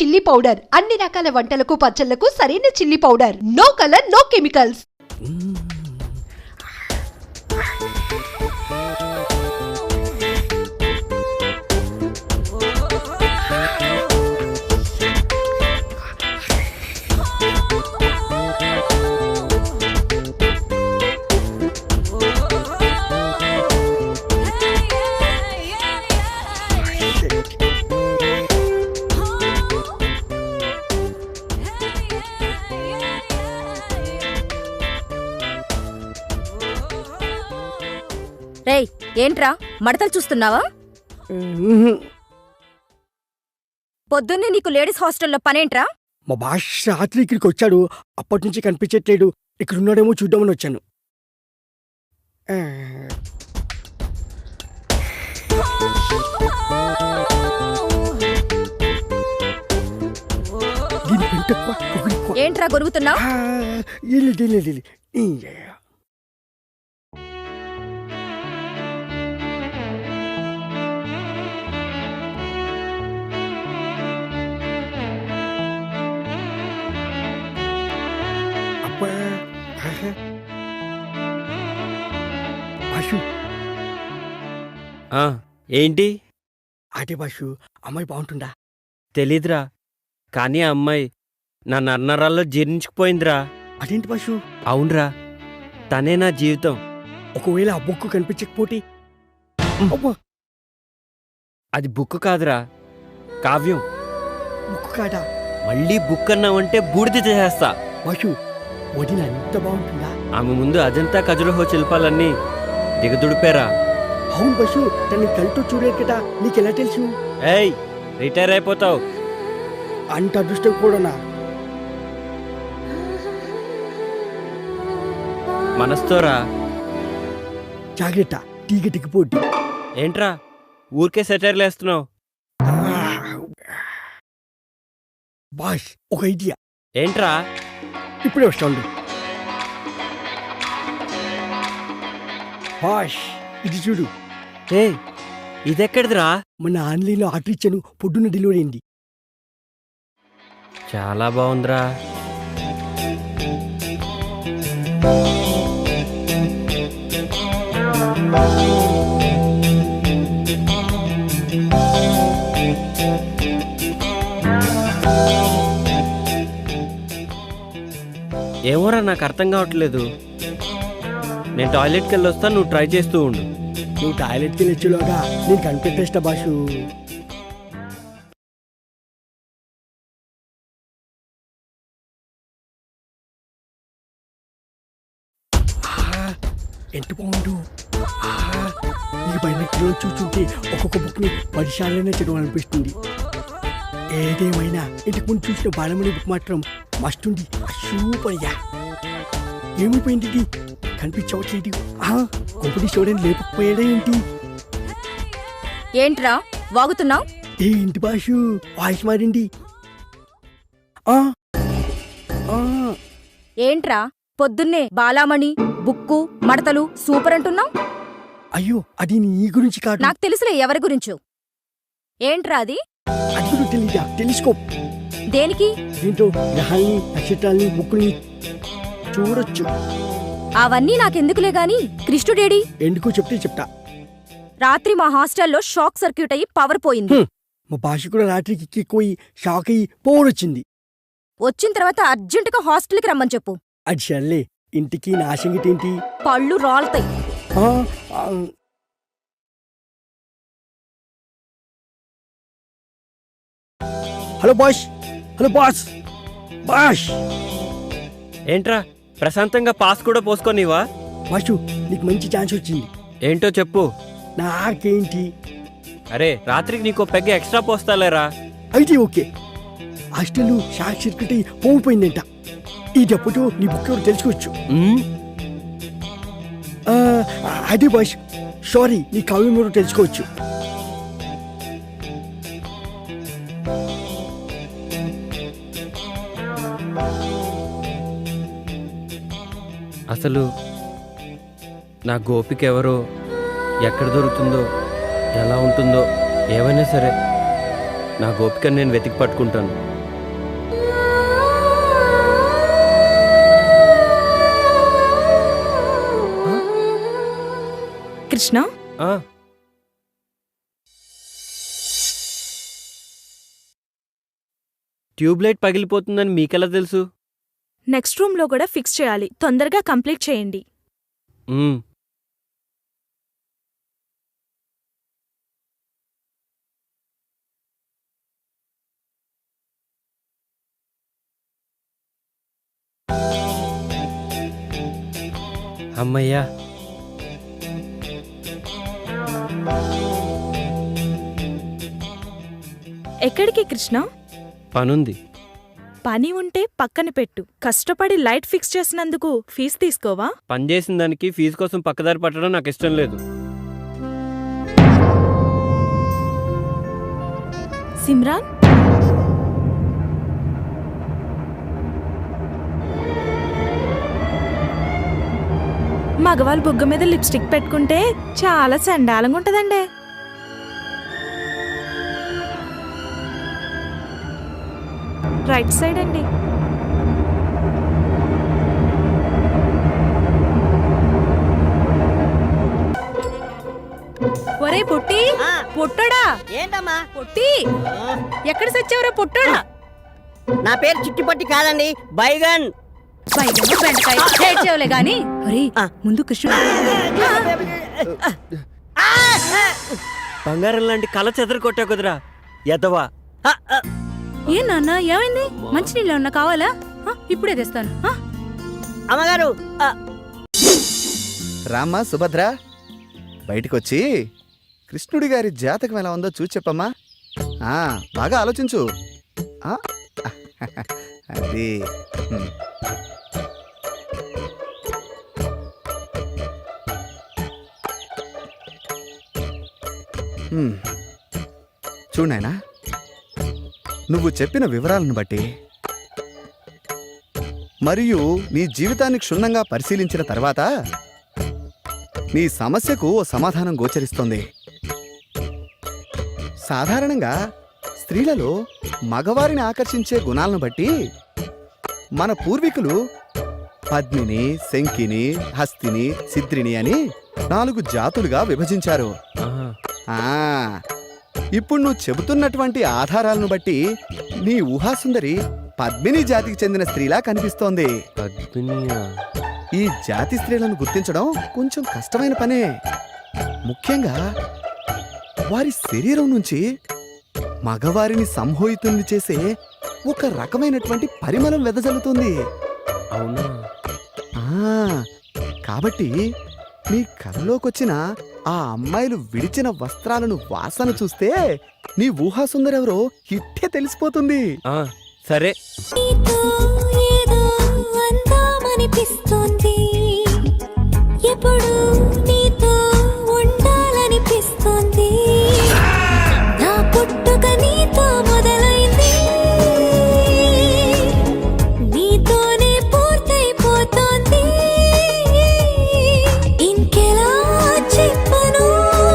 Chilli powder అన్ని రకాల వంటలకు పచ్చళ్లకు సరైన chilli powder. No colour no chemicals. రేయ్, ఏంట్రా మడతలు చూస్తున్నావా? పొద్దున్నే నీకు లేడీస్ హాస్టల్లో పనేంట్రా? మా భాష రాత్రి ఇక్కడికి వచ్చాడు, అప్పటి నుంచి కనిపించట్లేడు. ఇక్కడున్నాడేమో చూద్దామని వచ్చాను. ఏంట్రా గొరుగుతున్నావు? ఏంటి? అదే బాషు, అమ్మాయి బాగుంటుందా? తెలీదురా, కానీ ఆ అమ్మాయి నా నర్నరాల్లో జీర్ణించుకుపోయిందిరా. అదేంటి బాషు? అవునరా, తనే నా జీవితం. ఒకవేళ ఆ బుక్ కనిపించకపోతే? అది బుక్ కాదురా, కావ్యం. బుక్ కాదా? మళ్ళీ బుక్ అన్నావంటే బూడిద చేసేస్తా. బాషు, వదిన ఎంత బాగుంటుందా? ఆమె ముందు అజంతా ఖజురహో శిల్పాలన్నీ దిగదుడిపేరా. అవును బస్సు, తను కళ్ళతో చూడలేదు కదా, నీకెలా తెలుసు? ఏయ్, రిటైర్ అయిపోతావు. అంత అదృష్టం కూడానా? మనస్తోరా. జాగ్రత్త, టీగటికి పోటీ. ఏంట్రా ఊరికే సెటైర్లు వేస్తున్నావు? బాష్, ఒక ఐడియా. ఏంట్రా? ఇప్పుడే వస్తాండు. బాష్, ఇది చూడు. ఏ, ఇదెక్కడిదిరా? మన ఆన్లైన్లో ఆర్డర్ ఇచ్చాను, పొద్దున్న డెలివరీ అయింది. చాలా బాగుందిరా. ఏమోరా, నాకు అర్థం కావట్లేదు. నేను టాయిలెట్కి వెళ్ళి వస్తాను, నువ్వు ట్రై చేస్తూ ఉండు. నువ్వు టాయిలెట్కి వెళ్ళొచ్చులోగా నేను కనిపెట్టేస్తా బాషు. ఎంత బాగుండు. ఈ బైనట్లో చూస్తుంటే ఒక్కొక్క బుక్ని 10 సార్లైనా చదవాలనిపిస్తుంది. ఏదేమైనా ఇంటికి ముందు చూసిన బాలమణి బుక్ మాత్రం మస్తుంది. సూపర్ అయ్యా. ఏమైపోయింది ఇది? కనిపించవట్లేదు. కొంపటి చూడని లేకపోయాడే ఏంటి? ఏంట్రా వాగుతున్నావు? ఏంటి బాషు, వాయిస్ మారింది. ఏంట్రా పొద్దున్నే బాలామణి బుక్కు మడతలు సూపర్ అంటున్నావు? అయ్యో, అది నీ గురించి కాదు. నాకు తెలుసులే ఎవరి గురించో. ఏంట్రా అది? అది కూడా తెలీదా? టెలిస్కోప్. దేనికి? దీంతో గ్రహాల్ని, నక్షత్రాల్ని, బుక్కుల్ని చూడొచ్చు. అవన్నీ నాకెందుకులే గాని కృష్ణుడేడి? ఎందుకో చెప్తే చెప్తా. రాత్రి మా హాస్టల్లో షాక్ సర్క్యూట్ అయ్యి పవర్ పోయింది. మా భాష కూడా రాత్రికి ఎక్కిపోయి షాక్ అయ్యి పోరొచ్చింది. వచ్చిన తర్వాత అర్జెంటుగా హాస్టల్కి రమ్మని చెప్పు. అది సర్లే, ఇంటికి నా సంగతి ఏంటి? పళ్ళు రాలుతాయి. హలో బాష్, హలో బాస్. బాష్, ఏంట్రా ప్రశాంతంగా పాస్ కూడా పోసుకోనివా? బాషు, నీకు మంచి ఛాన్స్ వచ్చింది. ఏంటో చెప్పు. నాకేంటి? అరే, రాత్రికి నీకో పెగ్గ ఎక్స్ట్రా పోస్తాలేరా. అయితే ఓకే. హాస్టల్ షాక్ సర్క్యూట్ అయ్యి పోయిపోయిందంట. ఈ డబ్బుతో నీ బుక్ ఎవరు తెలుసుకోవచ్చు. అదే బాష్, సారీ, నీ కావ్యం ఎవరు తెలుసుకోవచ్చు. అసలు నా గోపిక ఎవరో, ఎక్కడ దొరుకుతుందో, ఎలా ఉంటుందో, ఏమైనా సరే నా గోపికను నేను వెతికి పట్టుకుంటాను. కృష్ణ. ఆ, ట్యూబ్లైట్ పగిలిపోతుందని మీకెలా తెలుసు? నెక్స్ట్ రూమ్ లో కూడా ఫిక్స్ చేయాలి. తొందరగా కంప్లీట్ చేయండి. మ్మ్. అమ్మయ్యా, ఎక్కడికి కృష్ణ? పనుంది. పని ఉంటే పక్కన పెట్టు. కష్టపడి లైట్ ఫిక్స్ చేసినందుకు ఫీజు తీసుకోవా? పని చేసిన దానికి ఫీజు కోసం పక్కదారి పట్టడం నాకు ఇష్టం లేదు. సిమ్రాన్, మగవాళ్ళు బుగ్గ మీద లిప్స్టిక్ పెట్టుకుంటే చాలా చండాలంగా ఉంటదండి. రైట్ సైడ్ అండి. ఒరే పొట్టి, పొట్టడా ఏంటమ్మా? పొట్టి, ఎక్కడ సచ్చావురా పొట్టడా? నా పేరు చిట్టిపట్టి కాదండి, బైగన్. ఏడ్చేవులే గాని ఒరే ముందు కృష్ణుడు. బంగారం లాంటి కళ చెదరు కొట్టా కుదరా ఎదవా. ఏ నాన్న ఏమైంది? మంచినీళ్ళు ఏమన్నా కావాలా? ఇప్పుడే తెస్తాను. అమ్మగారు, రామ్మా సుభద్ర, బయటికొచ్చి కృష్ణుడి గారి జాతకం ఎలా ఉందో చూసి చెప్పమ్మా. బాగా ఆలోచించు. ఆ, అది చూడాయనా, నువ్వు చెప్పిన వివరాలను బట్టి మరియు నీ జీవితాన్ని క్షుణ్ణంగా పరిశీలించిన తర్వాత నీ సమస్యకు ఓ సమాధానం గోచరిస్తోంది. సాధారణంగా స్త్రీలలో మగవారిని ఆకర్షించే గుణాలను బట్టి మన పూర్వీకులు పద్మిని, శంకిని, హస్తిని, సిద్రిని అని 4 జాతులుగా విభజించారు. ఇప్పుడు నువ్వు చెబుతున్నటువంటి ఆధారాలను బట్టి నీ ఊహాసుందరి పద్మిని జాతికి చెందిన స్త్రీలా కనిపిస్తోంది. ఈ జాతి స్త్రీలను గుర్తించడం కొంచెం కష్టమైన పనే. ముఖ్యంగా వారి శరీరం నుంచి మగవారిని సంమోహితుల్ని చేసే ఒక రకమైనటువంటి పరిమళం వెదజల్లుతుంది. అవునా? కాబట్టి నీ కలలోకొచ్చిన ఆ అమ్మాయిలు విడిచిన వస్త్రాలను వాసన చూస్తే నీ ఊహాసుందరెవరో ఇట్టే తెలిసిపోతుంది. సరే. ఏదో అందామనిపిస్తుంది.